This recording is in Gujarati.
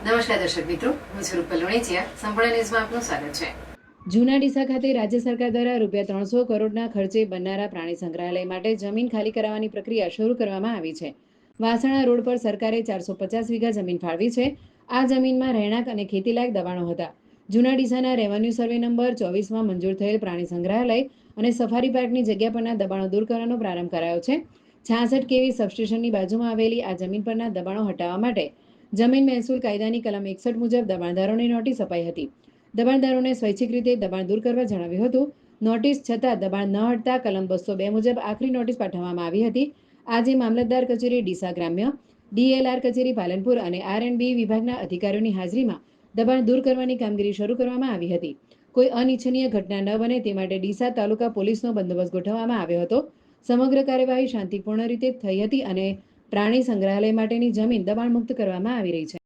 નમસ્કાર દર્શક મિત્રો, હું છું રૂપલ લુણીચિયા. સંપૂર્ણ ન્યૂઝમાં આપનું સ્વાગત છે. જૂના ડીસા ખાતે રાજ્ય સરકાર દ્વારા ₹300 કરોડના ખર્ચે બનનારા પ્રાણી સંગ્રહાલય માટે જમીન ખાલી કરાવવાની પ્રક્રિયા શરૂ કરવામાં આવી છે. વાસણા રોડ પર સરકારે 450 વીઘા જમીન ફાળવી છે. આ જમીનમાં રહેણાંક અને ખેતીલાયક દબાણો હતા. જૂના ડીસાના રેવન્યુ સર્વે નંબર 24માં મંજૂર થયેલ પ્રાણી સંગ્રહાલય અને સફારી પાર્કની જગ્યા પરના દબાણો દૂર કરવાનો પ્રારંભ કરાયો છે. 66 કેવી સબસ્ટેશનની બાજુમાં આવેલી આ જમીન પરના દબાણો હટાવવા માટે જમીન મહેસૂલ કાયદાની કલમ 61 મુજબ દબાણદારોને નોટિસ અપાઈ હતી. દબાણદારોને સ્વૈચ્છિક રીતે દબાણ દૂર કરવા જણાવ્યું હતું. નોટિસ છતાં દબાણ ન હટતા કલમ 202 મુજબ આખરી નોટિસ પાઠવવામાં આવી હતી. આજે મામલતદાર કચેરી ડીસા ગ્રામ્ય, DLR કચેરી પાલનપુર અને R&B વિભાગના અધિકારીઓની હાજરીમાં દબાણ દૂર કરવાની કામગીરી શરૂ કરવામાં આવી હતી. કોઈ અનિચ્છનીય ઘટના ન બને તે માટે ડીસા તાલુકા પોલીસનો બંદોબસ્ત ગોઠવવામાં આવ્યો હતો. સમગ્ર કાર્યવાહી શાંતિપૂર્ણ રીતે થઈ હતી અને પ્રાણી સંગ્રહાલય માટેની જમીન દબાણ મુક્ત કરવામાં આવી રહી છે.